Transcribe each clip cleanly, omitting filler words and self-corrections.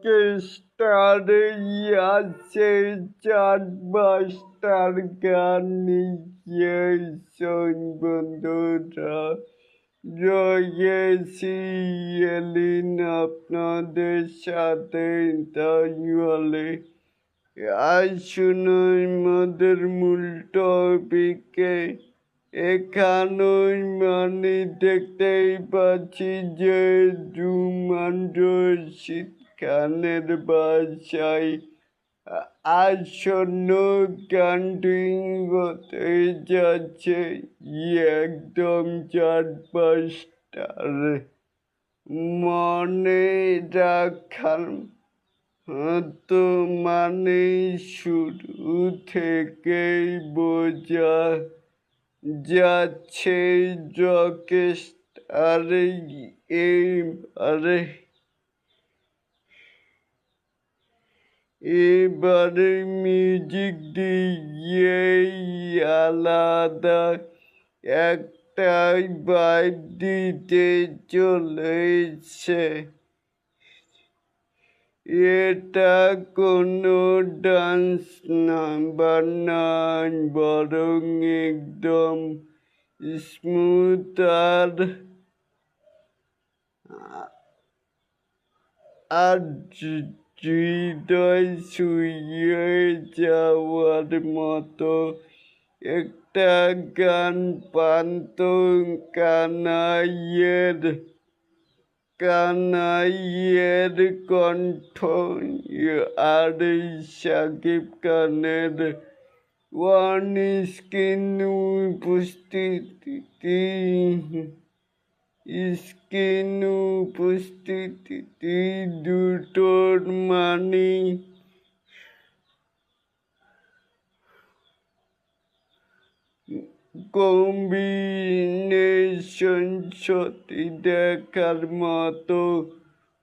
রকেস্টারে আছে 4-5টার গান নিশ্চয়ই শোন বন্ধুরা। রয়েছি এলিন আপনাদের সাথে, তাই বলে আসুন আমাদের মূল টপিকে। এখানেই দেখতেই পাচ্ছি যে রুমান রশিদ খানের বাসায় আসন্ন গানটি হতে যাচ্ছে একদম 4-5টার। মনে রাখার তো মানে শুরু থেকেই বোঝা যাচ্ছে রকেস্টার এবারে মিউজিক দিয়েই আলাদা একটাই ভাইব দিতে চলেছে। এটা কোনো ডান্স নাম্বার নয়, বরং একদম স্মুথ আর হৃদয় ছুঁয়ে যাওয়ার মতো একটা গান। পান্ত কানাইয়ের কণ্ঠ আর শাকিব খানের ওয়ান স্ক্রিন উপস্থিতি দুটোর মানে কম্বিনেশন সত্যি দেখার মতো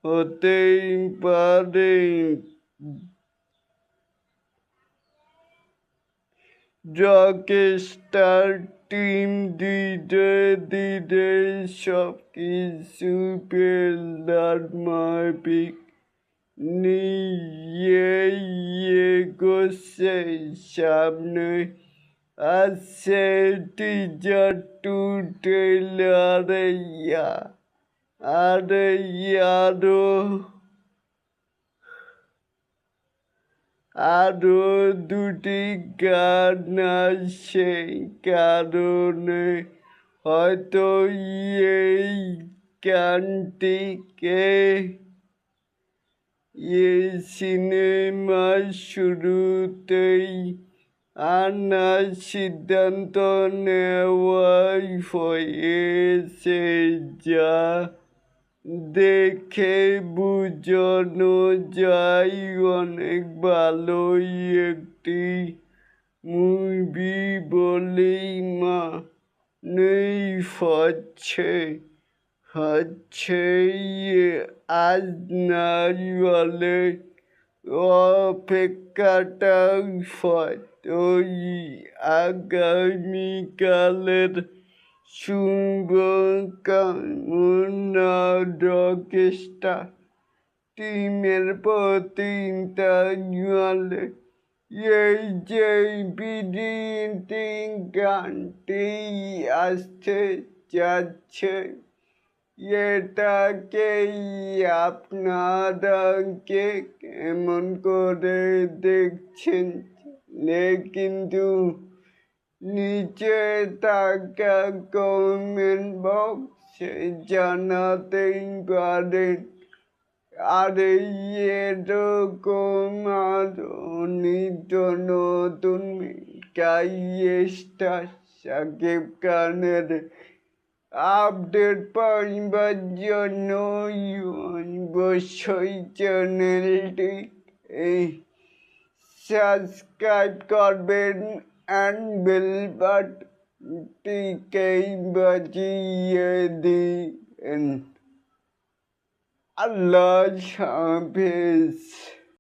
হতেই পারে। রকেস্টার টিম ধীরে ধীরে সবকিছু ফেলার মাফিক নিয়ে এগোচ্ছে সামনে। আছে টিজার 2 ট্রেলার আরো 2টি গান আছে, কারণে হয়তো এই গানটিকে সিনেমার শুরুতেই আনার সিদ্ধান্ত নেওয়া হয়েছে, যা দেখে বোঝানো যায় অনেক ভালোই একটি মুভি বলেই মনেই হচ্ছে। আজ নাই বলে অপেক্ষাটাও হয়তোই আগামীকালের শুভকামনা রকেস্টার টিমের প্রতি। তাই বলে এই যে বিডিং গানটি আসতে যাচ্ছে, এটাকেই আপনারা কেমন করে দেখছেন কিন্তু নিচে থাকা কমেন্ট বক্সে জানাতেই পারেন। আর এরকম আরো নিত্য নতুন শাকিব খানের আপডেট পাইবার জন্য অবশ্যই চ্যানেলটি সাবস্ক্রাইব করবেন and বেল বাটনটিকে বাজিয়ে দিন। আল্লাহ হাফেজ।